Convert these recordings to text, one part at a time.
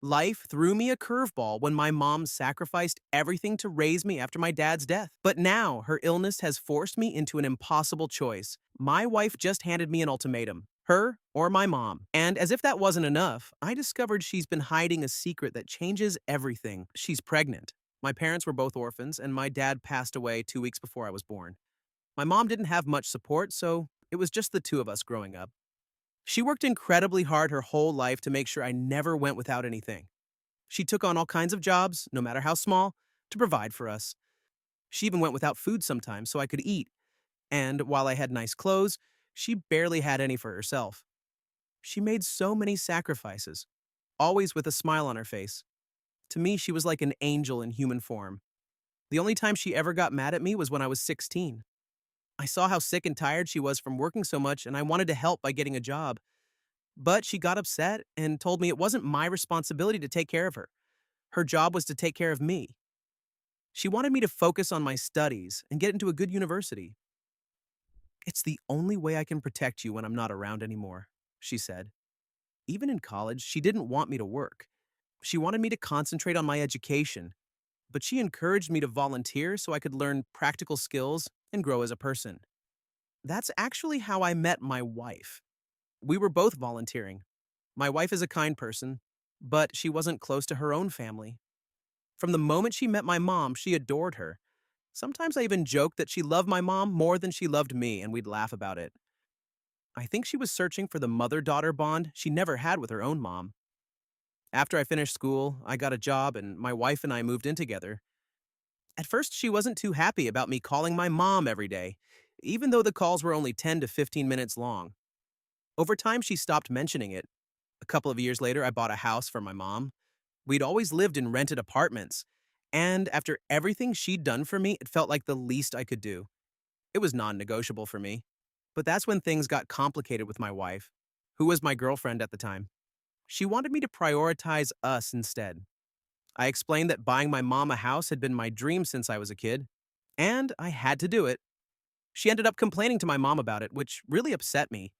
Life threw me a curveball when my mom sacrificed everything to raise me after my dad's death. But now her illness has forced me into an impossible choice. My wife just handed me an ultimatum, her or my mom. And as if that wasn't enough, I discovered she's been hiding a secret that changes everything. She's pregnant. My parents were both orphans, and my dad passed away 2 weeks before I was born. My mom didn't have much support, so it was just the two of us growing up. She worked incredibly hard her whole life to make sure I never went without anything. She took on all kinds of jobs, no matter how small, to provide for us. She even went without food sometimes so I could eat. And while I had nice clothes, she barely had any for herself. She made so many sacrifices, always with a smile on her face. To me, she was like an angel in human form. The only time she ever got mad at me was when I was 16. I saw how sick and tired she was from working so much, and I wanted to help by getting a job. But she got upset and told me it wasn't my responsibility to take care of her. Her job was to take care of me. She wanted me to focus on my studies and get into a good university. It's the only way I can protect you when I'm not around anymore, she said. Even in college, she didn't want me to work. She wanted me to concentrate on my education, but she encouraged me to volunteer so I could learn practical skills and grow as a person. That's actually how I met my wife. We were both volunteering. My wife is a kind person, but she wasn't close to her own family. From the moment she met my mom, she adored her. Sometimes I even joked that she loved my mom more than she loved me, and we'd laugh about it. I think she was searching for the mother-daughter bond she never had with her own mom. After I finished school, I got a job, and my wife and I moved in together. At first, she wasn't too happy about me calling my mom every day, even though the calls were only 10 to 15 minutes long. Over time, she stopped mentioning it. A couple of years later, I bought a house for my mom. We'd always lived in rented apartments, and after everything she'd done for me, it felt like the least I could do. It was non-negotiable for me. But that's when things got complicated with my wife, who was my girlfriend at the time. She wanted me to prioritize us instead. I explained that buying my mom a house had been my dream since I was a kid, and I had to do it. She ended up complaining to my mom about it, which really upset me.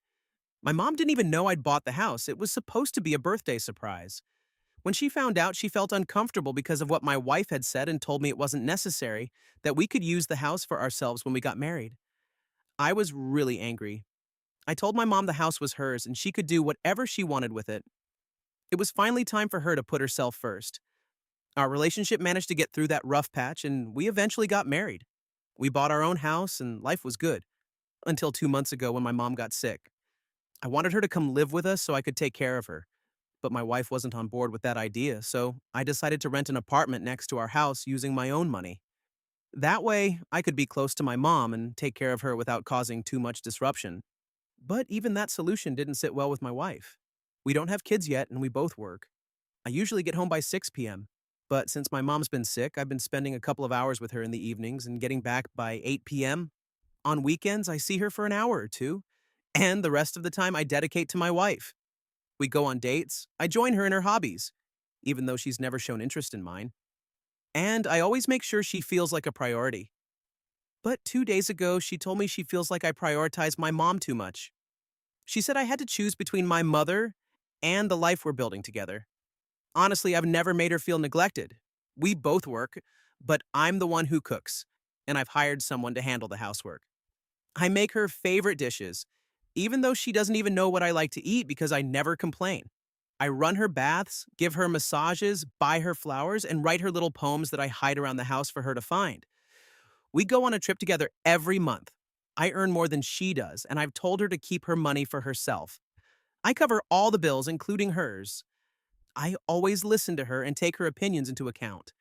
My mom didn't even know I'd bought the house. It was supposed to be a birthday surprise. When she found out, she felt uncomfortable because of what my wife had said and told me it wasn't necessary, that we could use the house for ourselves when we got married. I was really angry. I told my mom the house was hers and she could do whatever she wanted with it. It was finally time for her to put herself first. Our relationship managed to get through that rough patch and we eventually got married. We bought our own house and life was good. Until 2 months ago when my mom got sick. I wanted her to come live with us so I could take care of her. But my wife wasn't on board with that idea, so I decided to rent an apartment next to our house using my own money. That way, I could be close to my mom and take care of her without causing too much disruption. But even that solution didn't sit well with my wife. We don't have kids yet and we both work. I usually get home by 6 p.m. But since my mom's been sick, I've been spending a couple of hours with her in the evenings and getting back by 8 p.m. On weekends, I see her for an hour or two, and the rest of the time I dedicate to my wife. We go on dates, I join her in her hobbies, even though she's never shown interest in mine. And I always make sure she feels like a priority. But 2 days ago, she told me she feels like I prioritize my mom too much. She said I had to choose between my mother and the life we're building together. Honestly, I've never made her feel neglected. We both work, but I'm the one who cooks, and I've hired someone to handle the housework. I make her favorite dishes, even though she doesn't even know what I like to eat because I never complain. I run her baths, give her massages, buy her flowers, and write her little poems that I hide around the house for her to find. We go on a trip together every month. I earn more than she does, and I've told her to keep her money for herself. I cover all the bills, including hers. I always listen to her and take her opinions into account.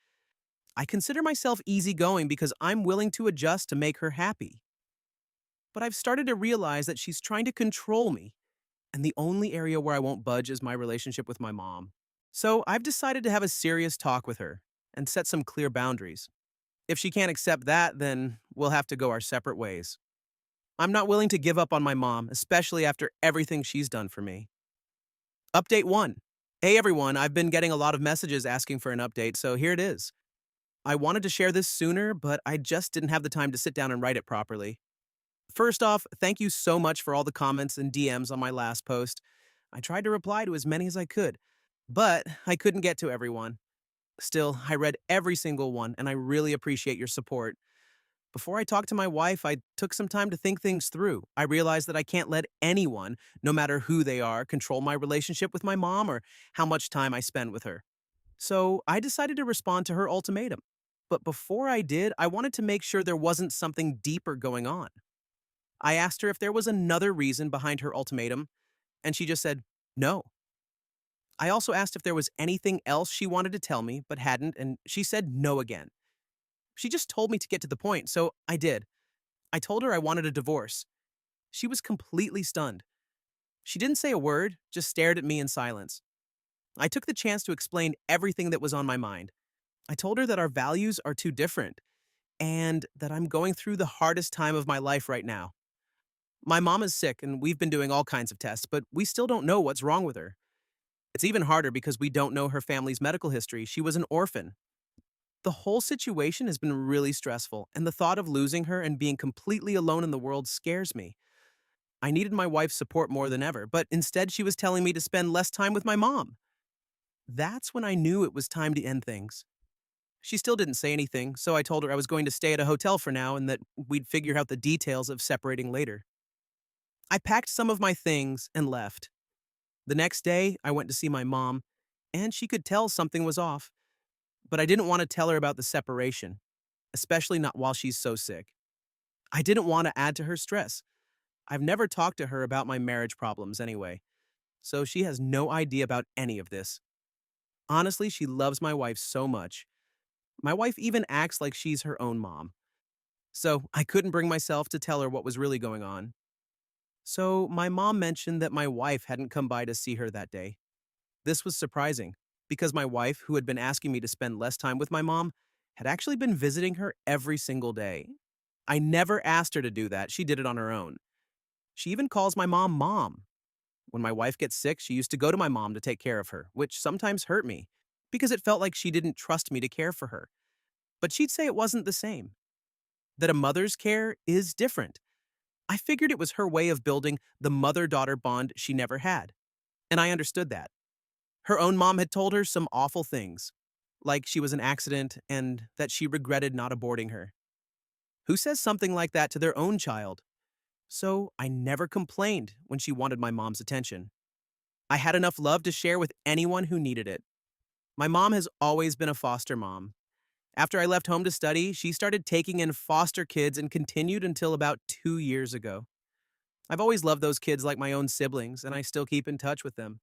I consider myself easygoing because I'm willing to adjust to make her happy. But I've started to realize that she's trying to control me, and the only area where I won't budge is my relationship with my mom. So I've decided to have a serious talk with her and set some clear boundaries. If she can't accept that, then we'll have to go our separate ways. I'm not willing to give up on my mom, especially after everything she's done for me. Update 1. Hey everyone, I've been getting a lot of messages asking for an update, so here it is. I wanted to share this sooner, but I just didn't have the time to sit down and write it properly. First off, thank you so much for all the comments and DMs on my last post. I tried to reply to as many as I could. But I couldn't get to everyone. Still, I read every single one, and I really appreciate your support. Before I talked to my wife, I took some time to think things through. I realized that I can't let anyone, no matter who they are, control my relationship with my mom or how much time I spend with her. So I decided to respond to her ultimatum. But before I did, I wanted to make sure there wasn't something deeper going on. I asked her if there was another reason behind her ultimatum, and she just said, no. I also asked if there was anything else she wanted to tell me but hadn't, and she said no again. She just told me to get to the point, so I did. I told her I wanted a divorce. She was completely stunned. She didn't say a word, just stared at me in silence. I took the chance to explain everything that was on my mind. I told her that our values are too different and that I'm going through the hardest time of my life right now. My mom is sick and we've been doing all kinds of tests, but we still don't know what's wrong with her. It's even harder because we don't know her family's medical history. She was an orphan. The whole situation has been really stressful, and the thought of losing her and being completely alone in the world scares me. I needed my wife's support more than ever, but instead she was telling me to spend less time with my mom. That's when I knew it was time to end things. She still didn't say anything, so I told her I was going to stay at a hotel for now and that we'd figure out the details of separating later. I packed some of my things and left. The next day, I went to see my mom, and she could tell something was off, but I didn't want to tell her about the separation, especially not while she's so sick. I didn't want to add to her stress. I've never talked to her about my marriage problems anyway, so she has no idea about any of this. Honestly, she loves my wife so much. My wife even acts like she's her own mom. So I couldn't bring myself to tell her what was really going on. So my mom mentioned that my wife hadn't come by to see her that day. This was surprising, because my wife, who had been asking me to spend less time with my mom, had actually been visiting her every single day. I never asked her to do that, she did it on her own. She even calls my mom Mom. When my wife gets sick, she used to go to my mom to take care of her, which sometimes hurt me, because it felt like she didn't trust me to care for her. But she'd say it wasn't the same, that a mother's care is different. I figured it was her way of building the mother daughter bond she never had, and I understood that. Her own mom had told her some awful things, like she was an accident and that she regretted not aborting her. Who says something like that to their own child? So I never complained when she wanted my mom's attention. I had enough love to share with anyone who needed it. My mom has always been a foster mom. After I left home to study, she started taking in foster kids and continued until about 2 years ago. I've always loved those kids like my own siblings, and I still keep in touch with them.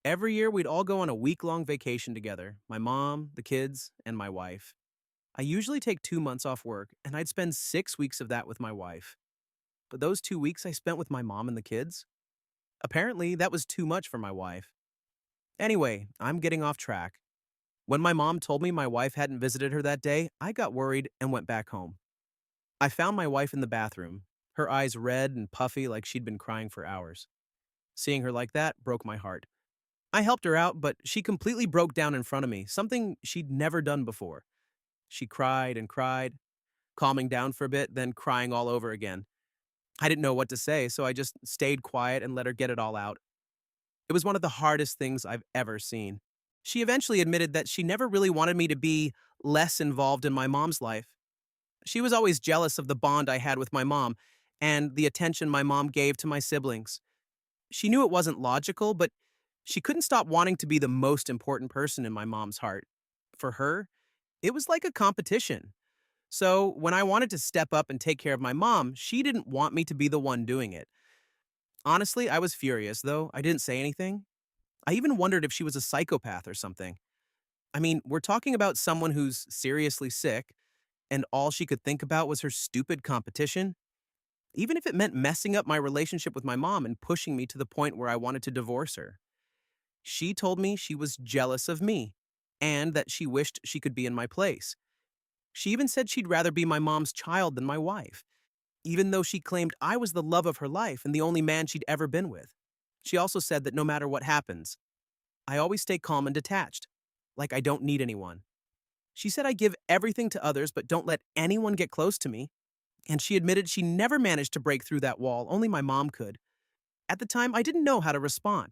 Every year, we'd all go on a week-long vacation together, my mom, the kids, and my wife. I usually take 2 months off work, and I'd spend 6 weeks of that with my wife. But those 2 weeks I spent with my mom and the kids, apparently that was too much for my wife. Anyway, I'm getting off track. When my mom told me my wife hadn't visited her that day, I got worried and went back home. I found my wife in the bathroom, her eyes red and puffy like she'd been crying for hours. Seeing her like that broke my heart. I helped her out, but she completely broke down in front of me, something she'd never done before. She cried and cried, calming down for a bit, then crying all over again. I didn't know what to say, so I just stayed quiet and let her get it all out. It was one of the hardest things I've ever seen. She eventually admitted that she never really wanted me to be less involved in my mom's life. She was always jealous of the bond I had with my mom and the attention my mom gave to my siblings. She knew it wasn't logical, but she couldn't stop wanting to be the most important person in my mom's heart. For her, it was like a competition. So when I wanted to step up and take care of my mom, she didn't want me to be the one doing it. Honestly, I was furious, though I didn't say anything. I even wondered if she was a psychopath or something. I mean, we're talking about someone who's seriously sick, and all she could think about was her stupid competition. Even if it meant messing up my relationship with my mom and pushing me to the point where I wanted to divorce her. She told me she was jealous of me, and that she wished she could be in my place. She even said she'd rather be my mom's child than my wife, even though she claimed I was the love of her life and the only man she'd ever been with. She also said that no matter what happens, I always stay calm and detached, like I don't need anyone. She said I give everything to others but don't let anyone get close to me, and she admitted she never managed to break through that wall, only my mom could. At the time, I didn't know how to respond.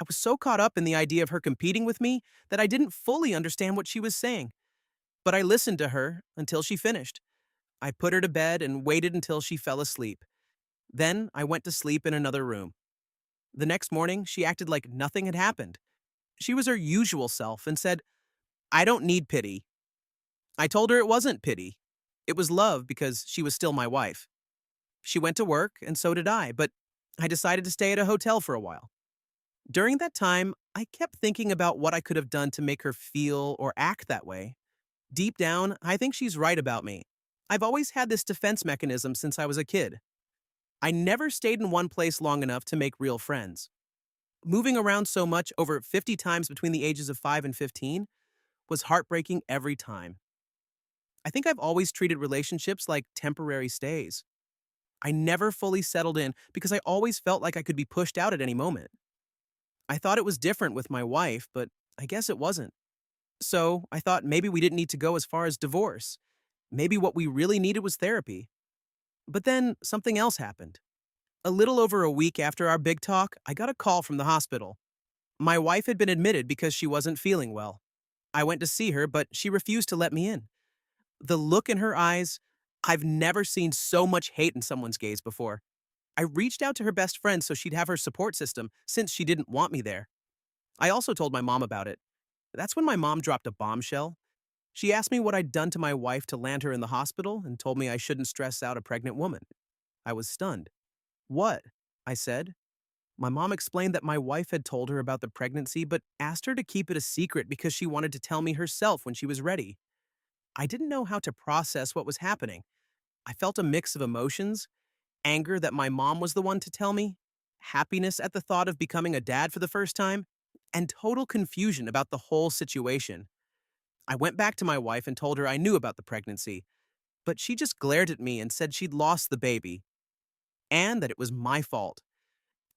I was so caught up in the idea of her competing with me that I didn't fully understand what she was saying. But I listened to her until she finished. I put her to bed and waited until she fell asleep. Then I went to sleep in another room. The next morning, she acted like nothing had happened. She was her usual self and said, "I don't need pity." I told her it wasn't pity. It was love because she was still my wife. She went to work, and so did I, but I decided to stay at a hotel for a while. During that time, I kept thinking about what I could have done to make her feel or act that way. Deep down, I think she's right about me. I've always had this defense mechanism since I was a kid. I never stayed in one place long enough to make real friends. Moving around so much over 50 times between the ages of 5 and 15 was heartbreaking every time. I think I've always treated relationships like temporary stays. I never fully settled in because I always felt like I could be pushed out at any moment. I thought it was different with my wife, but I guess it wasn't. So I thought maybe we didn't need to go as far as divorce. Maybe what we really needed was therapy. But then something else happened. A little over a week after our big talk, I got a call from the hospital. My wife had been admitted because she wasn't feeling well. I went to see her, but she refused to let me in. The look in her eyes, I've never seen so much hate in someone's gaze before. I reached out to her best friend so she'd have her support system since she didn't want me there. I also told my mom about it. That's when my mom dropped a bombshell. She asked me what I'd done to my wife to land her in the hospital and told me I shouldn't stress out a pregnant woman. I was stunned. What? I said. My mom explained that my wife had told her about the pregnancy but asked her to keep it a secret because she wanted to tell me herself when she was ready. I didn't know how to process what was happening. I felt a mix of emotions: anger that my mom was the one to tell me, happiness at the thought of becoming a dad for the first time, and total confusion about the whole situation. I went back to my wife and told her I knew about the pregnancy, but she just glared at me and said she'd lost the baby and that it was my fault.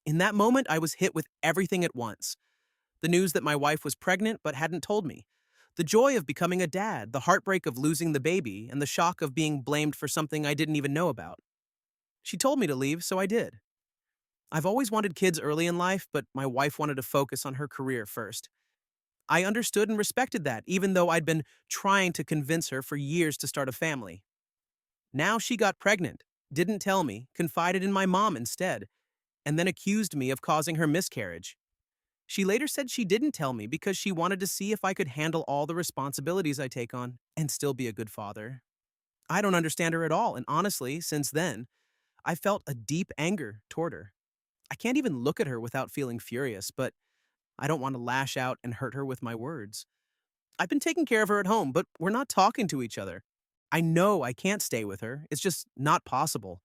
In that moment, I was hit with everything at once: the news that my wife was pregnant but hadn't told me, the joy of becoming a dad, the heartbreak of losing the baby, and the shock of being blamed for something I didn't even know about. She told me to leave, so I did. I've always wanted kids early in life, but my wife wanted to focus on her career first. I understood and respected that, even though I'd been trying to convince her for years to start a family. Now she got pregnant, didn't tell me, confided in my mom instead, and then accused me of causing her miscarriage. She later said she didn't tell me because she wanted to see if I could handle all the responsibilities I take on and still be a good father. I don't understand her at all, and honestly, since then, I felt a deep anger toward her. I can't even look at her without feeling furious, but I don't want to lash out and hurt her with my words. I've been taking care of her at home, but we're not talking to each other. I know I can't stay with her. It's just not possible.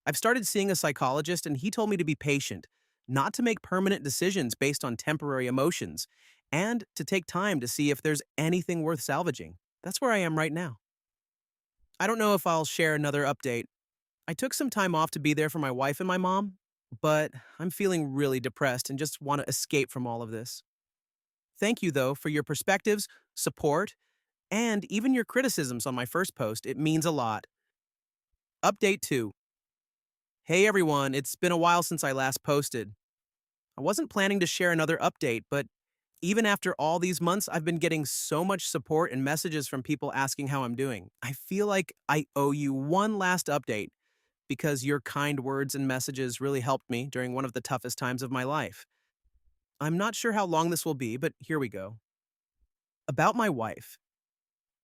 I've started seeing a psychologist, and he told me to be patient, not to make permanent decisions based on temporary emotions, and to take time to see if there's anything worth salvaging. That's where I am right now. I don't know if I'll share another update. I took some time off to be there for my wife and my mom, but I'm feeling really depressed and just want to escape from all of this. Thank you, though, for your perspectives, support, and even your criticisms on my first post. It means a lot. Update 2. Hey everyone, it's been a while since I last posted. I wasn't planning to share another update, but even after all these months, I've been getting so much support and messages from people asking how I'm doing. I feel like I owe you one last update because your kind words and messages really helped me during one of the toughest times of my life. I'm not sure how long this will be, but here we go. About my wife.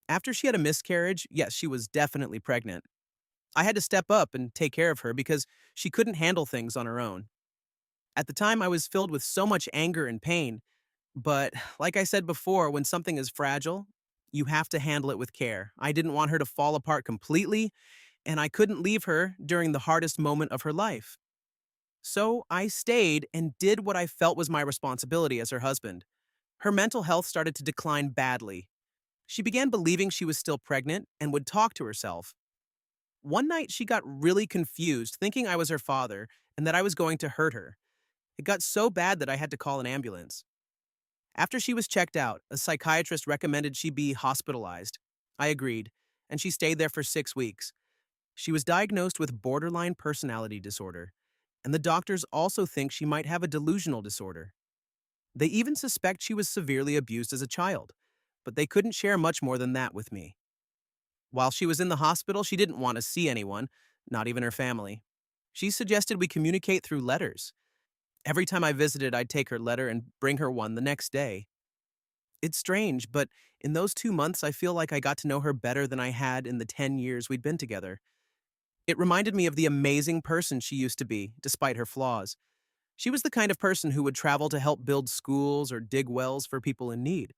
After she had a miscarriage, yes, she was definitely pregnant. I had to step up and take care of her because she couldn't handle things on her own. At the time, I was filled with so much anger and pain, but like I said before, when something is fragile, you have to handle it with care. I didn't want her to fall apart completely, and I couldn't leave her during the hardest moment of her life. So I stayed and did what I felt was my responsibility as her husband. Her mental health started to decline badly. She began believing she was still pregnant and would talk to herself. One night, she got really confused, thinking I was her father and that I was going to hurt her. It got so bad that I had to call an ambulance. After she was checked out, a psychiatrist recommended she be hospitalized. I agreed, and she stayed there for 6 weeks. She was diagnosed with borderline personality disorder, and the doctors also think she might have a delusional disorder. They even suspect she was severely abused as a child, but they couldn't share much more than that with me. While she was in the hospital, she didn't want to see anyone, not even her family. She suggested we communicate through letters. Every time I visited, I'd take her letter and bring her one the next day. It's strange, but in those 2 months, I feel like I got to know her better than I had in the 10 years we'd been together. It reminded me of the amazing person she used to be, despite her flaws. She was the kind of person who would travel to help build schools or dig wells for people in need.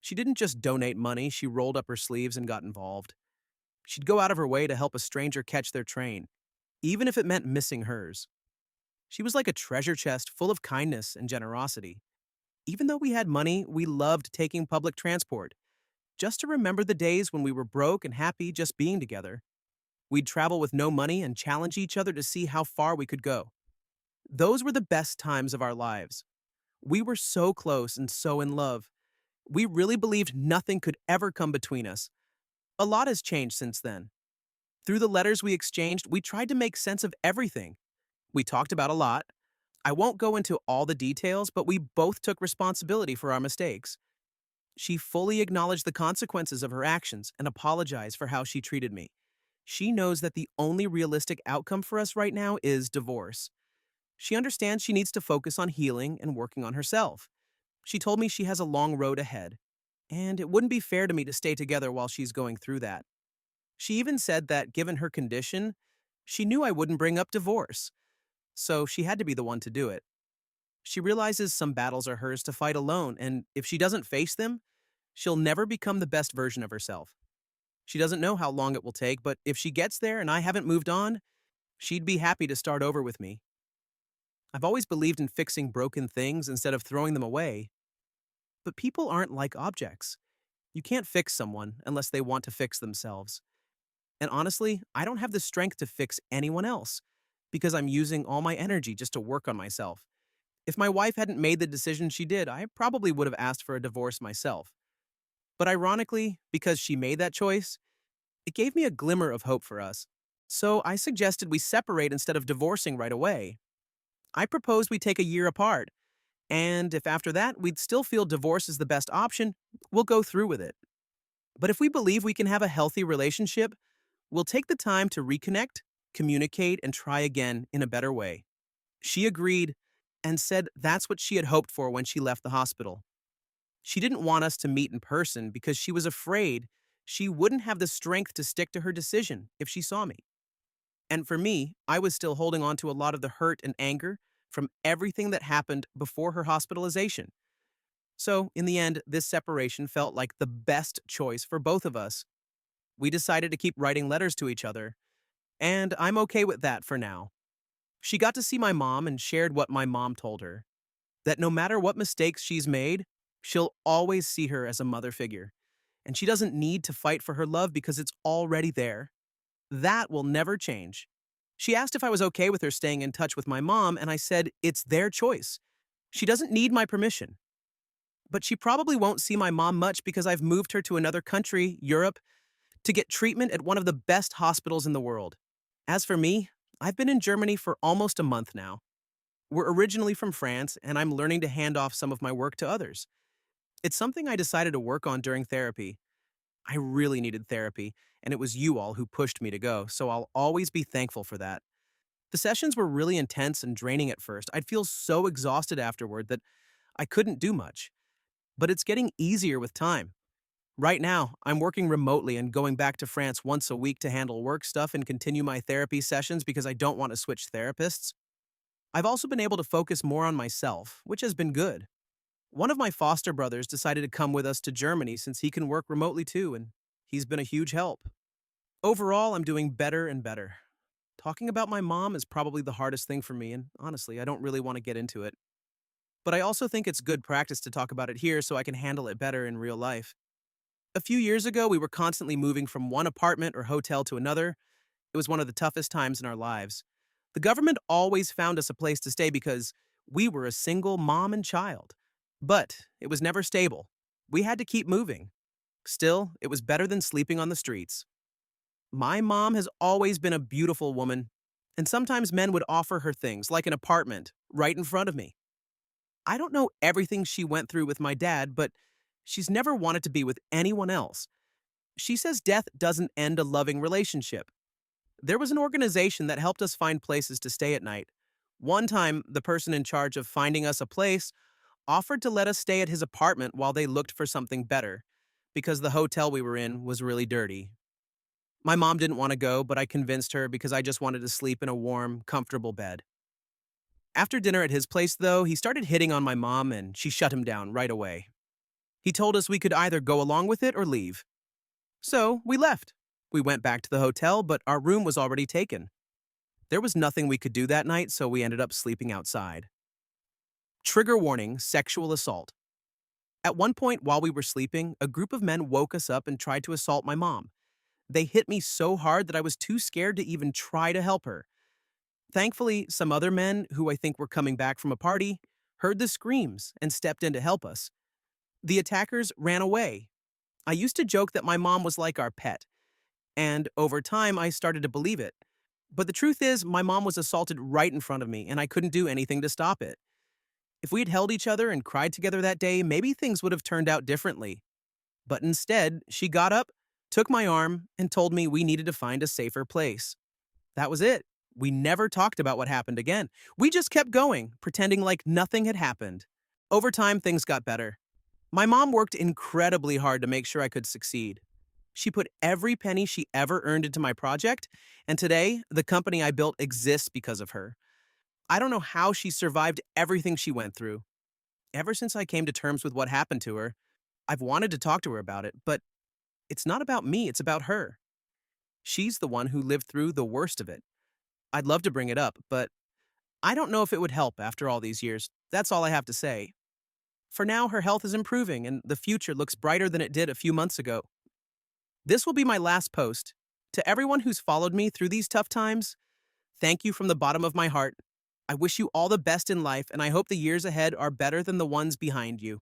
She didn't just donate money, she rolled up her sleeves and got involved. She'd go out of her way to help a stranger catch their train, even if it meant missing hers. She was like a treasure chest full of kindness and generosity. Even though we had money, we loved taking public transport, just to remember the days when we were broke and happy just being together. We'd travel with no money and challenge each other to see how far we could go. Those were the best times of our lives. We were so close and so in love. We really believed nothing could ever come between us. A lot has changed since then. Through the letters we exchanged, we tried to make sense of everything. We talked about a lot. I won't go into all the details, but we both took responsibility for our mistakes. She fully acknowledged the consequences of her actions and apologized for how she treated me. She knows that the only realistic outcome for us right now is divorce. She understands she needs to focus on healing and working on herself. She told me she has a long road ahead, and it wouldn't be fair to me to stay together while she's going through that. She even said that, given her condition, she knew I wouldn't bring up divorce, so she had to be the one to do it. She realizes some battles are hers to fight alone, and if she doesn't face them, she'll never become the best version of herself. She doesn't know how long it will take, but if she gets there and I haven't moved on, she'd be happy to start over with me. I've always believed in fixing broken things instead of throwing them away. But people aren't like objects. You can't fix someone unless they want to fix themselves. And honestly, I don't have the strength to fix anyone else because I'm using all my energy just to work on myself. If my wife hadn't made the decision she did, I probably would have asked for a divorce myself. But ironically, because she made that choice, it gave me a glimmer of hope for us. So I suggested we separate instead of divorcing right away. I proposed we take a year apart, and if after that we'd still feel divorce is the best option, we'll go through with it. But if we believe we can have a healthy relationship, we'll take the time to reconnect, communicate, and try again in a better way. She agreed and said that's what she had hoped for when she left the hospital. She didn't want us to meet in person because she was afraid she wouldn't have the strength to stick to her decision if she saw me. And for me, I was still holding on to a lot of the hurt and anger from everything that happened before her hospitalization. So, in the end, this separation felt like the best choice for both of us. We decided to keep writing letters to each other, and I'm okay with that for now. She got to see my mom and shared what my mom told her, that no matter what mistakes she's made, she'll always see her as a mother figure, and she doesn't need to fight for her love because it's already there. That will never change. She asked if I was okay with her staying in touch with my mom, and I said it's their choice. She doesn't need my permission. But she probably won't see my mom much because I've moved her to another country, Europe, to get treatment at one of the best hospitals in the world. As for me, I've been in Germany for almost a month now. We're originally from France, and I'm learning to hand off some of my work to others. It's something I decided to work on during therapy. I really needed therapy, and it was you all who pushed me to go, so I'll always be thankful for that. The sessions were really intense and draining at first. I'd feel so exhausted afterward that I couldn't do much. But it's getting easier with time. Right now, I'm working remotely and going back to France once a week to handle work stuff and continue my therapy sessions because I don't want to switch therapists. I've also been able to focus more on myself, which has been good. One of my foster brothers decided to come with us to Germany since he can work remotely too, and he's been a huge help. Overall, I'm doing better and better. Talking about my mom is probably the hardest thing for me, and honestly, I don't really want to get into it. But I also think it's good practice to talk about it here so I can handle it better in real life. A few years ago, we were constantly moving from one apartment or hotel to another. It was one of the toughest times in our lives. The government always found us a place to stay because we were a single mom and child. But it was never stable. We had to keep moving. Still, it was better than sleeping on the streets. My mom has always been a beautiful woman, and sometimes men would offer her things, like an apartment, right in front of me. I don't know everything she went through with my dad, but she's never wanted to be with anyone else. She says death doesn't end a loving relationship. There was an organization that helped us find places to stay at night. One time, the person in charge of finding us a place offered to let us stay at his apartment while they looked for something better, because the hotel we were in was really dirty. My mom didn't want to go, but I convinced her because I just wanted to sleep in a warm, comfortable bed. After dinner at his place, though, he started hitting on my mom and she shut him down right away. He told us we could either go along with it or leave. So we left. We went back to the hotel, but our room was already taken. There was nothing we could do that night, so we ended up sleeping outside. Trigger warning: sexual assault. At one point while we were sleeping, a group of men woke us up and tried to assault my mom. They hit me so hard that I was too scared to even try to help her. Thankfully, some other men, who I think were coming back from a party, heard the screams and stepped in to help us. The attackers ran away. I used to joke that my mom was like our pet, and over time I started to believe it. But the truth is, my mom was assaulted right in front of me, and I couldn't do anything to stop it. If we had held each other and cried together that day, maybe things would have turned out differently. But instead, she got up, took my arm, and told me we needed to find a safer place. That was it. We never talked about what happened again. We just kept going, pretending like nothing had happened. Over time, things got better. My mom worked incredibly hard to make sure I could succeed. She put every penny she ever earned into my project, and today, the company I built exists because of her. I don't know how she survived everything she went through. Ever since I came to terms with what happened to her, I've wanted to talk to her about it, but it's not about me, it's about her. She's the one who lived through the worst of it. I'd love to bring it up, but I don't know if it would help after all these years. That's all I have to say. For now, her health is improving and the future looks brighter than it did a few months ago. This will be my last post. To everyone who's followed me through these tough times, thank you from the bottom of my heart. I wish you all the best in life, and I hope the years ahead are better than the ones behind you.